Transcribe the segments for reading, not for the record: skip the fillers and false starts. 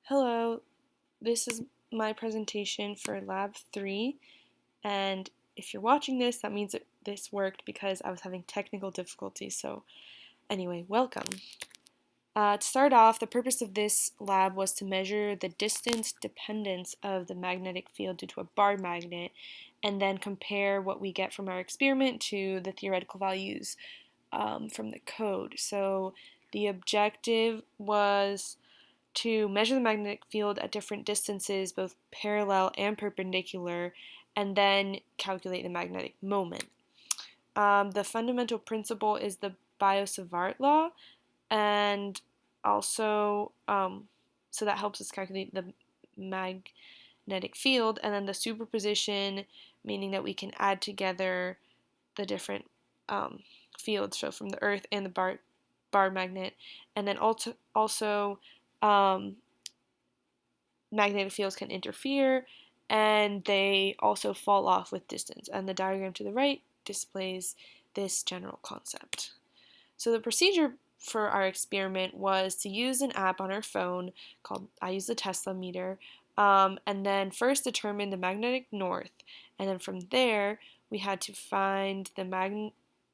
Hello, this is my presentation for Lab 3, and if you're watching this, that means that this worked because I was having technical difficulties, so anyway, welcome. To start off, the purpose of this lab was to measure the distance dependence of the magnetic field due to a bar magnet, and then compare what we get from our experiment to the theoretical values from the code. So the objective was to measure the magnetic field at different distances, both parallel and perpendicular, and then calculate the magnetic moment. The fundamental principle is the Biot-Savart law, and also, so that helps us calculate the magnetic field, and then the superposition, meaning that we can add together the different fields, so from the Earth and the bar magnet, and then also magnetic fields can interfere, and they also fall off with distance. And the diagram to the right displays this general concept. So the procedure for our experiment was to use an app on our phone called, I use the Tesla meter, and then first determine the magnetic north, and then from there we had to find the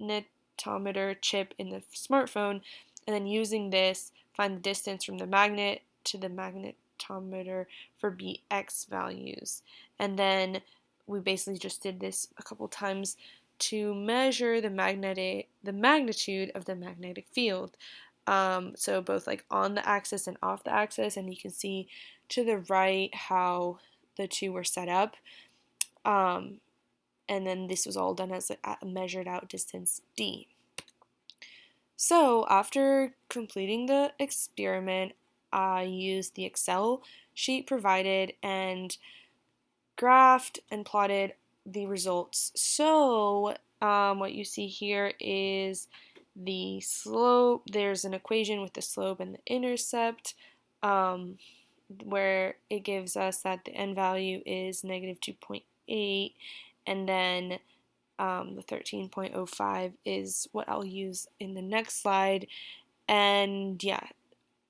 magnetometer chip in the smartphone, and then using this find the distance from the magnet to the magnetometer for Bx values. And then we basically just did this a couple times to measure the magnitude of the magnetic field. So both like on the axis and off the axis, and you can see to the right how the two were set up. And then this was all done as a measured out distance d. So after completing the experiment, I used the Excel sheet provided and graphed and plotted the results. So what you see here is the slope. There's an equation with the slope and the intercept, where it gives us that the n value is negative 2.8, and then the 13.05 is what I'll use in the next slide. And yeah,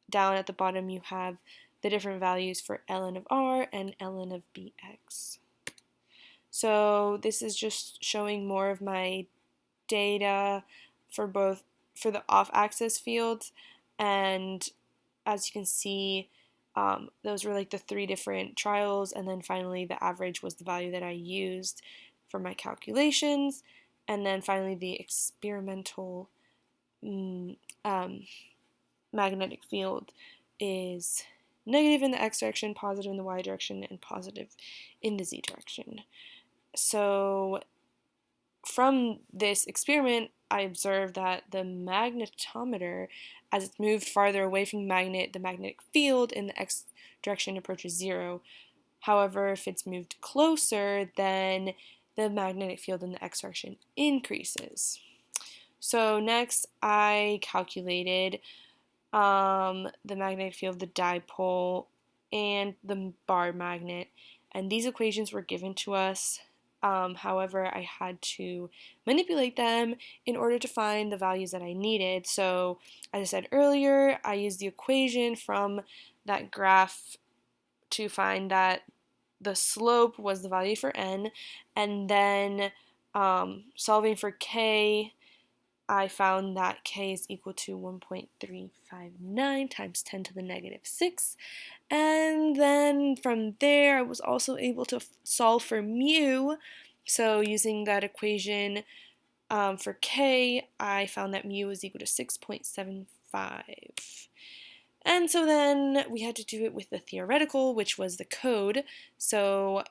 down at the bottom you have the different values for ln of r and ln of bx. So this is just showing more of my data for the off-axis fields, and as you can see, those were like the 3 different trials, and then finally the average was the value that I used for my calculations, and then finally the experimental magnetic field is negative in the x direction, positive in the y direction, and positive in the z direction. So from this experiment, I observed that the magnetometer, as it's moved farther away from the magnetic field in the x direction approaches 0. However, if it's moved closer, then the magnetic field in the x direction increases. So next, I calculated the magnetic field of the dipole and the bar magnet, and these equations were given to us. However, I had to manipulate them in order to find the values that I needed. So, as I said earlier, I used the equation from that graph to find that the slope was the value for n, and then solving for k, I found that k is equal to 1.359 times 10 to the negative 6. And then from there, I was also able to solve for mu. So using that equation for k, I found that mu is equal to 6.75. And so then we had to do it with the theoretical, which was the code. So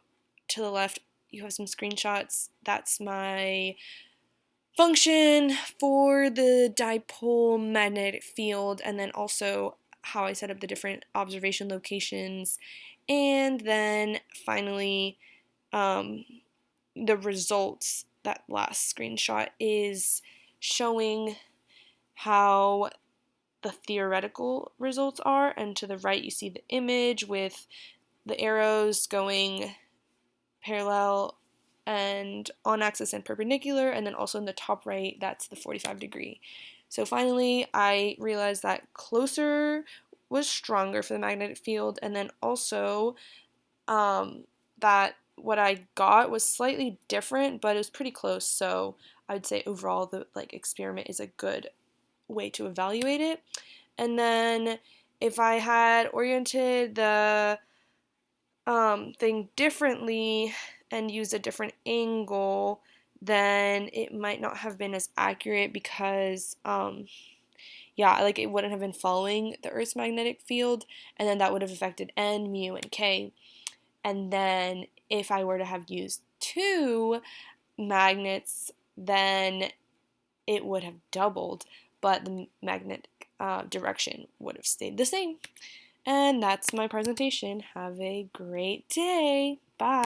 to the left, you have some screenshots. That's my function for the dipole magnetic field, and then also how I set up the different observation locations, and then finally the results. That last screenshot is showing how the theoretical results are, and to the right you see the image with the arrows going parallel and on axis and perpendicular, and then also in the top right, that's the 45 degree. So finally, I realized that closer was stronger for the magnetic field, and then also that what I got was slightly different, but it was pretty close. So I would say overall the experiment is a good way to evaluate it. And then if I had oriented the thing differently and used a different angle, then it might not have been as accurate because yeah, it wouldn't have been following the Earth's magnetic field, and then that would have affected N, mu, and K. And then if I were to have used two magnets, then it would have doubled, but the magnetic direction would have stayed the same. And that's my presentation. Have a great day. Bye.